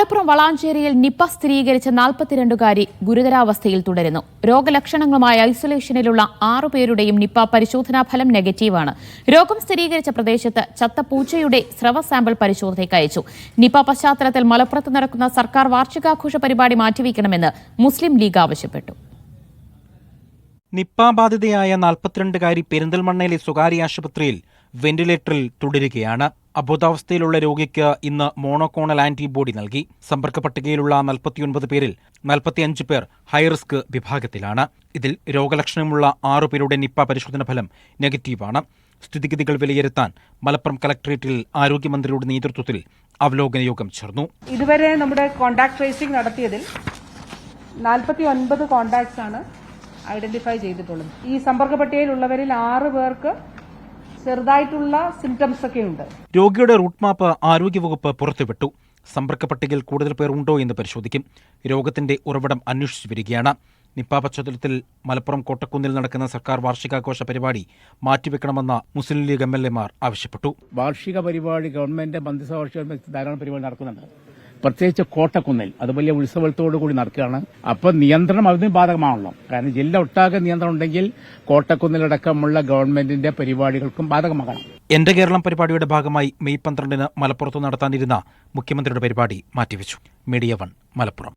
Malappuram വളാഞ്ചേരിയിൽ Nipah സ്ഥിരീകരിച്ച 42-കാരി ഗുരുതരാവസ്ഥയിൽ തുടരുന്നു. രോഗലക്ഷണങ്ങളുമായി ഐസൊലേഷനിലുള്ള 6 പേരുടെയും നിപ്പ പരിശോധനാ ഫലം നെഗറ്റീവാണ്. രോഗം സ്ഥിരീകരിച്ച പ്രദേശത്ത് ചത്ത പൂച്ചയുടെ സ്രവ സാമ്പിൾ പരിശോധനയ്ക്ക് അയച്ചു. നിപ്പ പശ്ചാത്തലത്തിൽ മലപ്പുറത്ത് നടക്കുന്ന സർക്കാർ വാർഷികാഘോഷ പരിപാടി മാറ്റിവെക്കണമെന്ന് മുസ്ലിം ലീഗ് ആവശ്യപ്പെട്ടു. നിപ്പ ബാധിതയായ 42-കാരി പെരിന്തൽമണ്ണയിലെ സ്വകാര്യ ആശുപത്രിയിൽ വെന്റിലേറ്ററിൽ തുടരുകയാണ്. അബോധാവസ്ഥയിലുള്ള രോഗിക്ക് ഇന്ന് മോണോക്ലോണൽ ആന്റിബോഡി നൽകി. സമ്പർക്ക പട്ടികയിലുള്ള 49 പേരിൽ 45 പേർ ഹൈറിസ്ക് വിഭാഗത്തിലാണ്. ഇതിൽ രോഗലക്ഷണമുള്ള 6 പേരുടെ നിപ്പ പരിശോധന ഫലം നെഗറ്റീവാണ്. സ്ഥിതിഗതികൾ വിലയിരുത്താൻ മലപ്പുറം കലക്ടറേറ്റിൽ ആരോഗ്യമന്ത്രിയുടെ നേതൃത്വത്തിൽ അവലോകന യോഗം ചേർന്നു. ഇതുവരെ നമ്മുടെ കോൺടാക്ട് ട്രേസിംഗ് നടത്തിയതിൽ 49 കോൺടാക്ട്സ് ആണ് ഐഡന്റിഫൈ ചെയ്തിട്ടുള്ളത്. ഈ സമ്പർക്ക പട്ടികയിലുള്ളവരിൽ 6 പേർക്ക് ചെറുതായിട്ടുള്ള സിംറ്റംസ് ഒക്കെ ഉണ്ട്. രോഗിയുടെ റൂട്ട് മാപ്പ് ആരോഗ്യവകുപ്പ് പുറത്തുവിട്ടു. സമ്പർക്ക പട്ടികയിൽ കൂടുതൽ പേർ ഉണ്ടോ എന്ന് പരിശോധിക്കും. രോഗത്തിന്റെ ഉറവിടം അന്വേഷിച്ചു വരികയാണ്. നിപ്പ പശ്ചാത്തലത്തിൽ മലപ്പുറം കോട്ടക്കുന്നിൽ നടക്കുന്ന സർക്കാർ വാർഷികാഘോഷ പരിപാടി മാറ്റിവെക്കണമെന്ന് മുസ്ലിം ലീഗ് MLA-മാർ ആവശ്യപ്പെട്ടു. വാർഷിക പരിപാടി ഗവൺമെന്റ് മന്ത്രിസഭ ധാരാളം പരിപാടി നടക്കുന്നുണ്ട്. പ്രത്യേകിച്ച് കോട്ടക്കുന്നിൽ അത് വലിയ ഉത്സവത്തോടു കൂടി നടക്കുകയാണ്. അപ്പോൾ നിയന്ത്രണം അതിന് ബാധകമാണല്ലോ. കാരണം ജില്ല ഒട്ടാകെ നിയന്ത്രണം ഉണ്ടെങ്കിൽ കോട്ടക്കുന്നിലടക്കമുള്ള ഗവൺമെന്റിന്റെ പരിപാടികൾക്കും ബാധകമാകണം. എന്റെ കേരളം പരിപാടിയുടെ ഭാഗമായി മെയ് 12-ന് മലപ്പുറത്ത് നടത്താനിരുന്ന മുഖ്യമന്ത്രിയുടെ പരിപാടി മാറ്റിവെച്ചു. മീഡിയ 1 മലപ്പുറം.